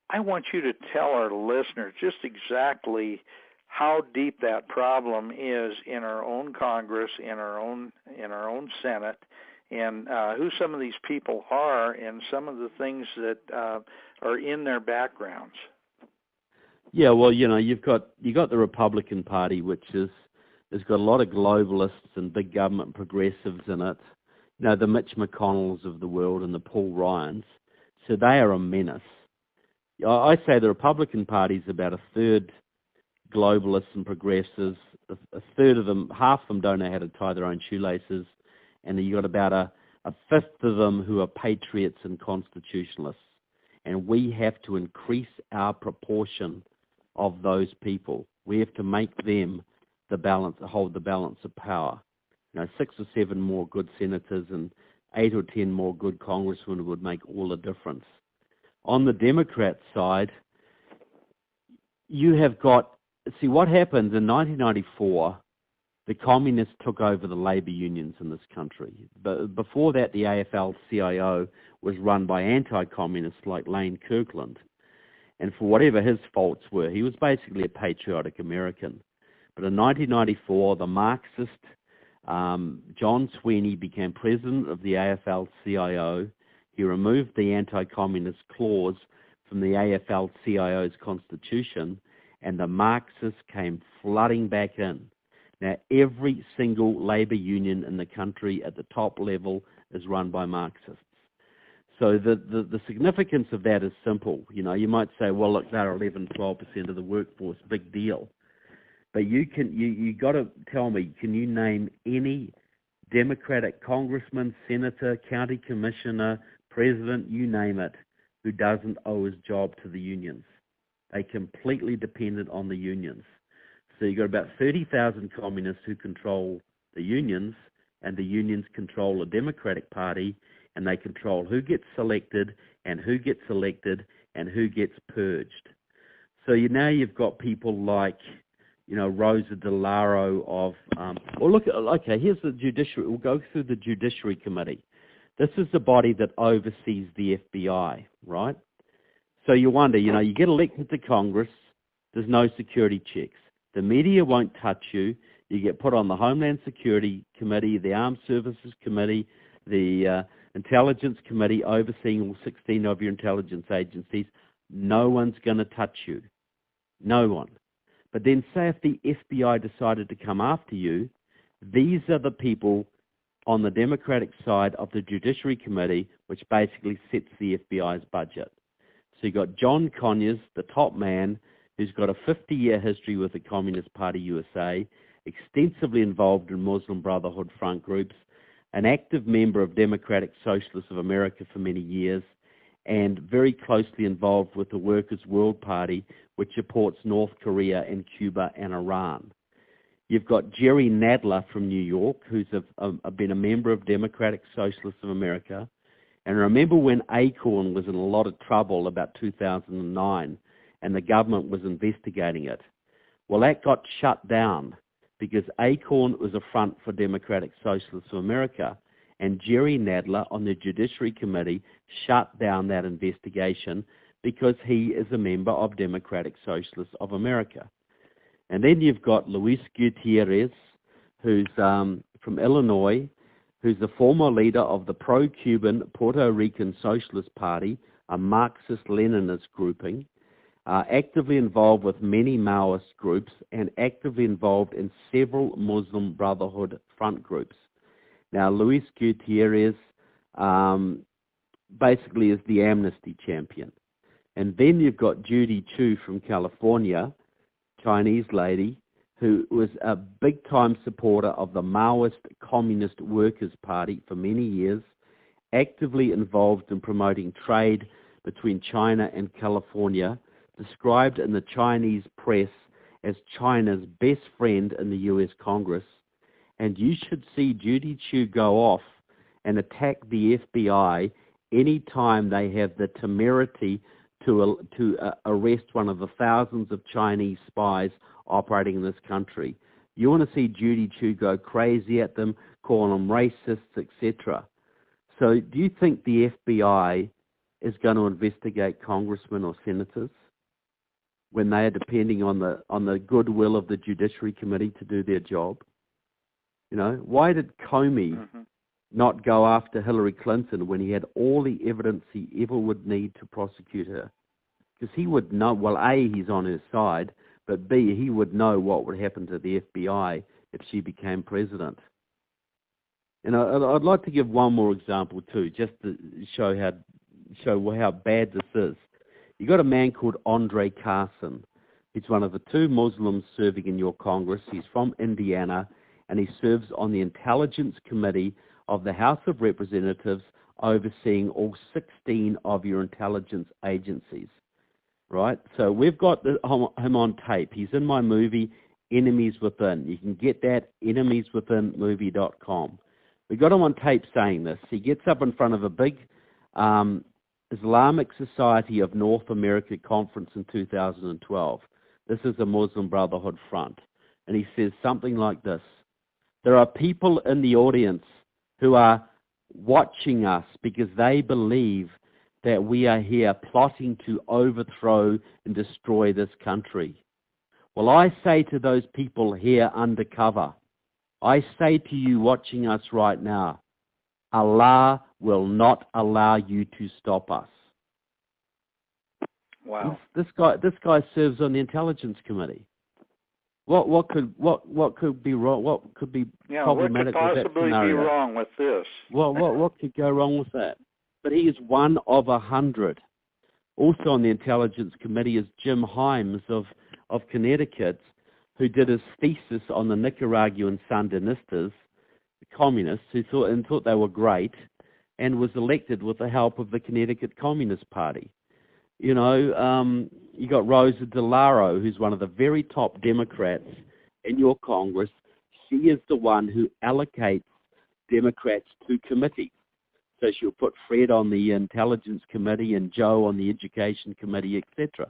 I want you to tell our listeners just exactly how deep that problem is in our own Congress, in our own Senate, and who some of these people are, and some of the things that are in their backgrounds. Yeah, well, you got the Republican Party, which has got a lot of globalists and big government progressives in it. The Mitch McConnells of the world and the Paul Ryans. So they are a menace. I say the Republican Party is about a third globalists and progressives. A third of them, half of them don't know how to tie their own shoelaces, and you got about a fifth of them who are patriots and constitutionalists. And we have to increase our proportion of those people. We have to make them hold the balance of power. 6 or 7 more good senators and 8 or 10 more good congressmen would make all the difference. On the Democrat side, you have got, see what happens in 1994, the communists took over the labor unions in this country. But before that, the AFL-CIO was run by anti-communists like Lane Kirkland. And for whatever his faults were, he was basically a patriotic American. But in 1994, the Marxist John Sweeney became president of the AFL-CIO. He removed the anti-communist clause from the AFL-CIO's constitution, and the Marxists came flooding back in. Now, every single labor union in the country at the top level is run by Marxists. So the significance of that is simple. You might say, well, look, they're 11-12% of the workforce, big deal. But you got to tell me, can you name any Democratic congressman, senator, county commissioner, president, you name it, who doesn't owe his job to the unions? They're completely dependent on the unions. So you've got about 30,000 communists who control the unions, and the unions control the Democratic Party, and they control who gets selected and who gets elected and who gets purged. So now you've got people like, Rosa DeLauro of, here's the judiciary. We'll go through the Judiciary Committee. This is the body that oversees the FBI, right? So you wonder, you get elected to Congress, there's no security checks. The media won't touch you. You get put on the Homeland Security Committee, the Armed Services Committee, the Intelligence Committee overseeing all 16 of your intelligence agencies. No one's going to touch you. No one. But then say if the FBI decided to come after you, these are the people on the Democratic side of the Judiciary Committee, which basically sets the FBI's budget. So you've got John Conyers, the top man, who's got a 50-year history with the Communist Party USA, extensively involved in Muslim Brotherhood front groups, an active member of Democratic Socialists of America for many years, and very closely involved with the Workers' World Party, which supports North Korea and Cuba and Iran. You've got Jerry Nadler from New York, who's been a member of Democratic Socialists of America. And remember when Acorn was in a lot of trouble about 2009, and the government was investigating it? Well, that got shut down because Acorn was a front for Democratic Socialists of America, and Jerry Nadler on the Judiciary Committee shut down that investigation because he is a member of Democratic Socialists of America. And then you've got Luis Gutierrez, who's from Illinois, who's the former leader of the pro-Cuban Puerto Rican Socialist Party, a Marxist-Leninist grouping, actively involved with many Maoist groups and actively involved in several Muslim Brotherhood front groups. Now, Luis Gutierrez basically is the amnesty champion. And then you've got Judy Chu from California, Chinese lady, who was a big-time supporter of the Maoist Communist Workers' Party for many years, actively involved in promoting trade between China and California, described in the Chinese press as China's best friend in the U.S. Congress, And you should see Judy Chu go off and attack the FBI any time they have the temerity to arrest one of the thousands of Chinese spies operating in this country. You want to see Judy Chu go crazy at them, call them racists, etc. So do you think the FBI is going to investigate congressmen or senators when they are depending on the goodwill of the Judiciary Committee to do their job? You know, why did Comey not go after Hillary Clinton when he had all the evidence he ever would need to prosecute her? Because he would know, well, A, he's on her side, but B, he would know what would happen to the FBI if she became president. And I'd like to give one more example too, just to show how bad this is. You got a man called Andre Carson. He's one of the two Muslims serving in your Congress. He's from Indiana, and he serves on the Intelligence Committee of the House of Representatives, overseeing all 16 of your intelligence agencies. Right? So we've got him on tape. He's in my movie, Enemies Within. You can get that, enemieswithinmovie.com. We got him on tape saying this. He gets up in front of a big Islamic Society of North America conference in 2012. This is a Muslim Brotherhood front. And he says something like this: there are people in the audience who are watching us because they believe that we are here plotting to overthrow and destroy this country. Well, I say to those people here undercover, I say to you watching us right now, Allah will not allow you to stop us. Wow. This guy serves on the Intelligence Committee. What could be wrong? What could be problematic with that scenario? What could possibly be wrong with this? What could go wrong with that? But he is one of 100. Also on the Intelligence Committee is Jim Himes of Connecticut, who did his thesis on the Nicaraguan Sandinistas, the communists, who thought they were great, and was elected with the help of the Connecticut Communist Party. You know, you got Rosa DeLauro, who's one of the very top Democrats in your Congress. She is the one who allocates Democrats to committees. So she'll put Fred on the Intelligence Committee and Joe on the Education Committee, etc.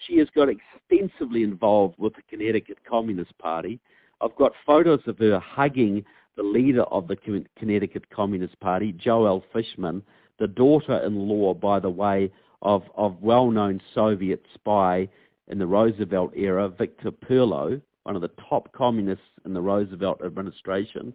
She has got extensively involved with the Connecticut Communist Party. I've got photos of her hugging the leader of the Connecticut Communist Party, Joel Fishman, the daughter-in-law, by the way, of well-known Soviet spy in the Roosevelt era, Victor Perlo, one of the top communists in the Roosevelt administration.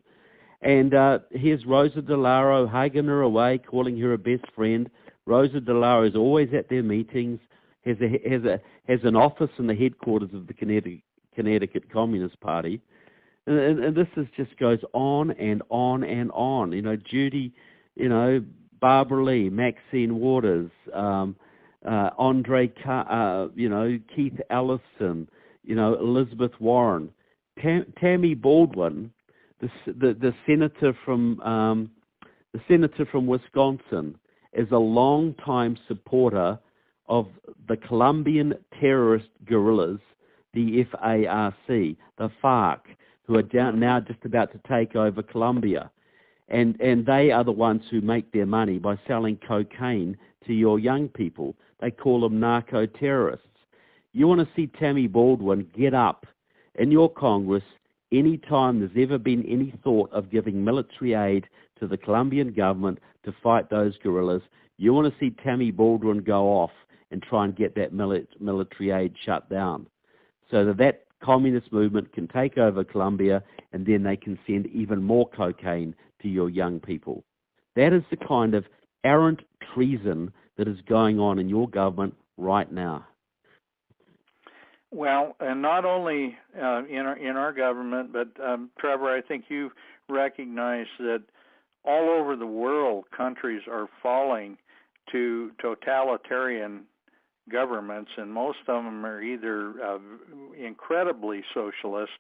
And here's Rosa DeLauro hugging her away, calling her a best friend. Rosa DeLauro is always at their meetings, has an office in the headquarters of the Connecticut Communist Party. And this just goes on and on and on. You know, Judy, you know, Barbara Lee, Maxine Waters, Andre, Keith Ellison, you know, Elizabeth Warren, Tammy Baldwin, the senator from Wisconsin, is a long-time supporter of the Colombian terrorist guerrillas, the FARC, the FARC, who are now just about to take over Colombia. And they are the ones who make their money by selling cocaine to your young people. They call them narco-terrorists. You want to see Tammy Baldwin get up in your Congress any time there's ever been any thought of giving military aid to the Colombian government to fight those guerrillas. You want to see Tammy Baldwin go off and try and get that military aid shut down so that communist movement can take over Colombia, and then they can send even more cocaine to your young people. That is the kind of arrant treason that is going on in your government right now. Well, and not only in our government, but Trevor, I think you recognize that all over the world, countries are falling to totalitarian governments, and most of them are either incredibly socialist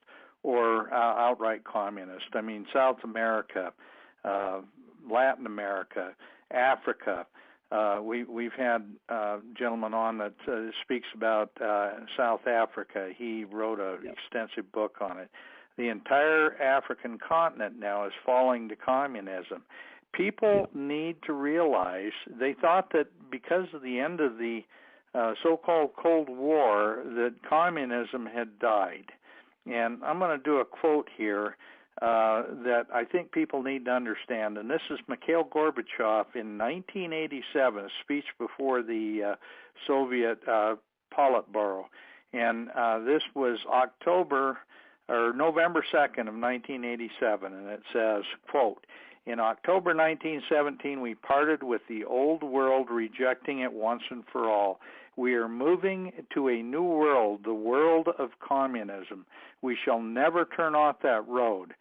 or outright communist. I mean, South America, Latin America, Africa. We've had a gentleman on that speaks about South Africa. He wrote an extensive book on it. The entire African continent now is falling to communism. People need to realize, they thought that because of the end of the so-called Cold War, that communism had died. And I'm going to do a quote here that I think people need to understand. And this is Mikhail Gorbachev in 1987, a speech before the Soviet Politburo. And this was November 2nd of 1987, and it says, quote, "In October 1917, we parted with the old world, rejecting it once and for all. We are moving to a new world, the world of communism. We shall never turn off that road.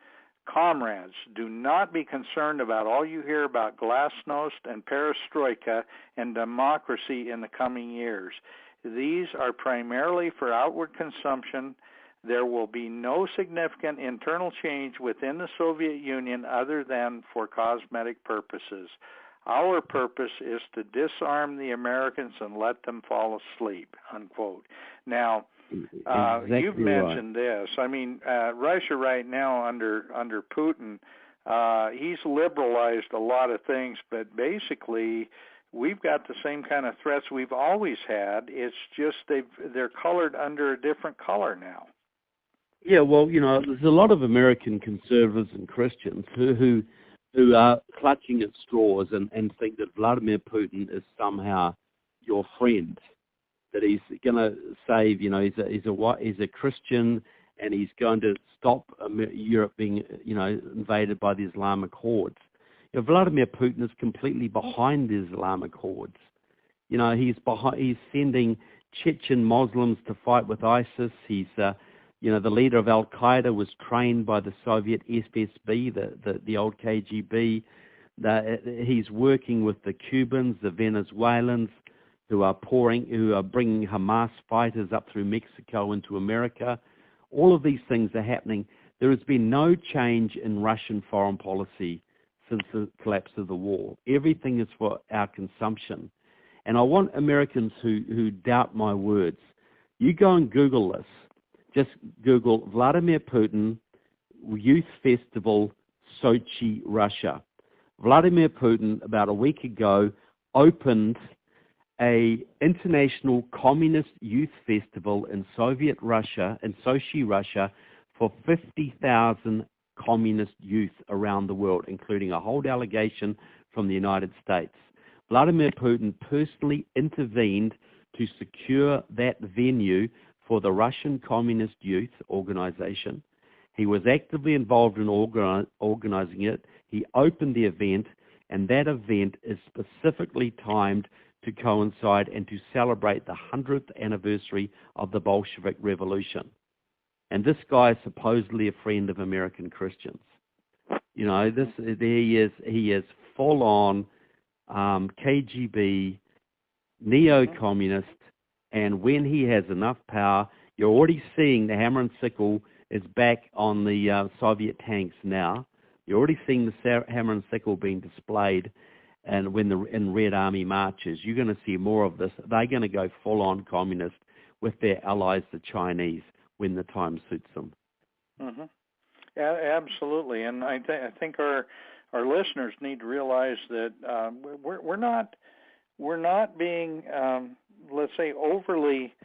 Comrades, do not be concerned about all you hear about glasnost and perestroika and democracy in the coming years. These are primarily for outward consumption. There will be no significant internal change within the Soviet Union other than for cosmetic purposes. Our purpose is to disarm the Americans and let them fall asleep," unquote. Now, exactly you've mentioned this. I mean, Russia right now under Putin, he's liberalized a lot of things, but basically we've got the same kind of threats we've always had. It's just they're colored under a different color now. Yeah, well, you know, there's a lot of American conservatives and Christians who are clutching at straws and think that Vladimir Putin is somehow your friend, that he's going to save, you know, he's a Christian and he's going to stop Europe being, you know, invaded by the Islamic hordes. You know, Vladimir Putin is completely behind the Islamic hordes. You know, he's sending Chechen Muslims to fight with ISIS. He's you know, the leader of Al-Qaeda was trained by the Soviet FSB, the old KGB. He's working with the Cubans, the Venezuelans, who are bringing Hamas fighters up through Mexico into America. All of these things are happening. There has been no change in Russian foreign policy since the collapse of the war. Everything is for our consumption. And I want Americans who doubt my words, you go and Google this. Just Google Vladimir Putin Youth Festival, Sochi, Russia. Vladimir Putin, about a week ago, opened a international communist youth festival in Soviet Russia, in Sochi, Russia, for 50,000 communist youth around the world, including a whole delegation from the United States. Vladimir Putin personally intervened to secure that venue for the Russian Communist Youth Organization. He was actively involved in organizing it. He opened the event, and that event is specifically timed to coincide and to celebrate the 100th anniversary of the Bolshevik Revolution. And this guy is supposedly a friend of American Christians. You know, he is full on KGB, neo-communist. And when he has enough power, you're already seeing the hammer and sickle is back on the Soviet tanks now. You're already seeing the hammer and sickle being displayed, and when in Red Army marches, you're going to see more of this. They're going to go full-on communist with their allies, the Chinese, when the time suits them. Mm-hmm. Yeah, absolutely. And I think our listeners need to realize that we're not being let's say, overly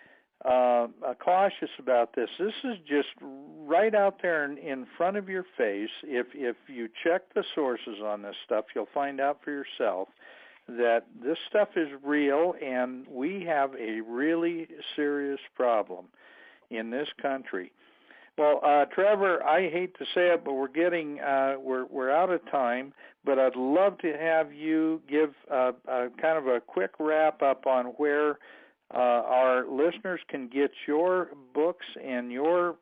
cautious about this. This is just right out there in front of your face. If you check the sources on this stuff, you'll find out for yourself that this stuff is real, and we have a really serious problem in this country. Well, Trevor, I hate to say it, but we're getting we're out of time. But I'd love to have you give kind of a quick wrap up on where our listeners can get your books and your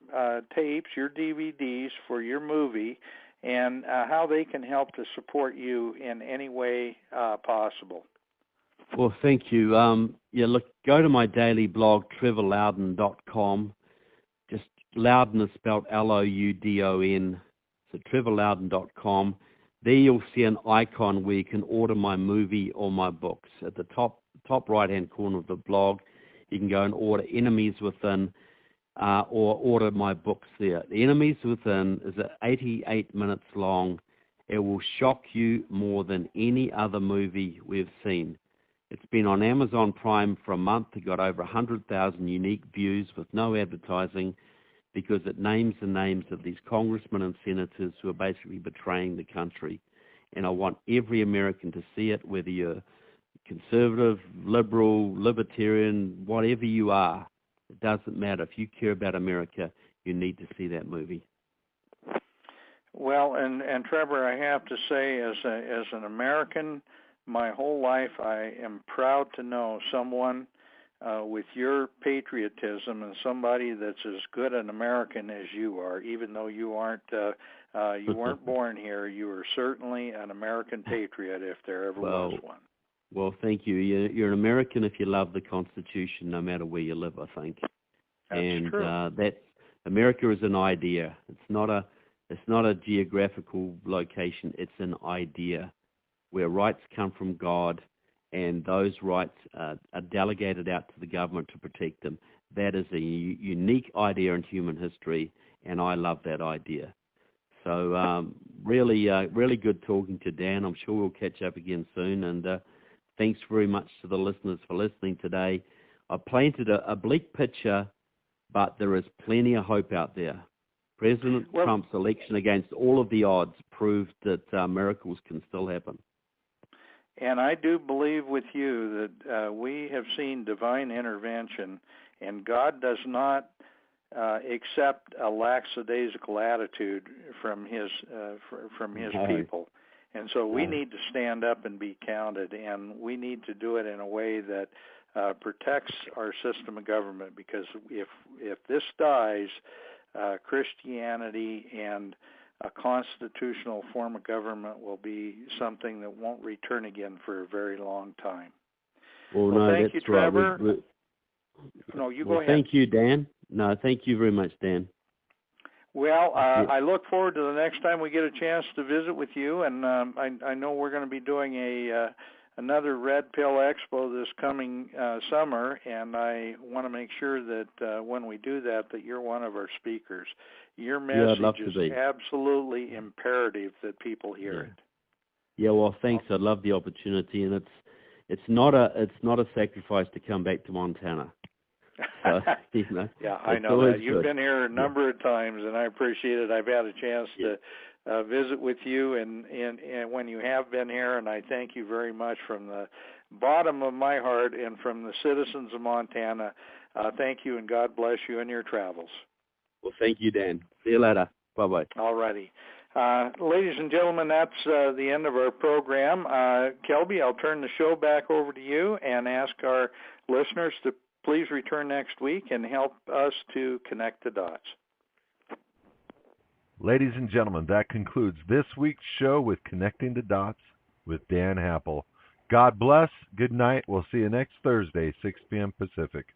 tapes, your DVDs for your movie, and how they can help to support you in any way possible. Well, thank you. Look, go to my daily blog, trevorloudon.com. Just Loudon is spelled Loudon, so trevorloudon.com. There you'll see an icon where you can order my movie or my books. At the top right-hand corner of the blog, you can go and order Enemies Within. or order my books there. The Enemies Within is 88 minutes long. It will shock you more than any other movie we've seen. It's been on Amazon Prime for a month. It got over 100,000 unique views with no advertising because it names the names of these congressmen and senators who are basically betraying the country. And I want every American to see it, whether you're conservative, liberal, libertarian, whatever you are. It doesn't matter. If you care about America, you need to see that movie. Well, and Trevor, I have to say, as an American, my whole life I am proud to know someone with your patriotism and somebody that's as good an American as you are. Even though you weren't born here, you are certainly an American patriot if there ever was one. Well, thank you. You're an American if you love the Constitution, no matter where you live, I think. That's true. That America is an idea. It's not a geographical location. It's an idea where rights come from God, and those rights are delegated out to the government to protect them. That is a unique idea in human history, and I love that idea. So really good talking to Dan. I'm sure we'll catch up again soon, and thanks very much to the listeners for listening today. I painted a bleak picture, but there is plenty of hope out there. President Trump's election against all of the odds proved that miracles can still happen. And I do believe with you that we have seen divine intervention, and God does not accept a lackadaisical attitude from his people. And so we need to stand up and be counted, and we need to do it in a way that protects our system of government, because if this dies, Christianity and a constitutional form of government will be something that won't return again for a very long time. Well, thank you, Trevor. Right. No, you go ahead. Thank you, Dan. No, thank you very much, Dan. Well, I look forward to the next time we get a chance to visit with you, and I know we're going to be doing another Red Pill Expo this coming summer, and I want to make sure that when we do that you're one of our speakers. Your message is absolutely imperative that people hear it. Yeah, well, thanks. I love the opportunity, and it's not a sacrifice to come back to Montana. So, yeah, I know that. You've been here a number of times, and I appreciate it. I've had a chance to visit with you, and when you have been here, and I thank you very much from the bottom of my heart and from the citizens of Montana. Thank you, and God bless you in your travels. Well, thank you, Dan. See you later. Bye-bye. All righty. Ladies and gentlemen, that's the end of our program. Kelby, I'll turn the show back over to you and ask our listeners to please return next week and help us to connect the dots. Ladies and gentlemen, that concludes this week's show with Connecting the Dots with Dan Happel. God bless. Good night. We'll see you next Thursday, 6 p.m. Pacific.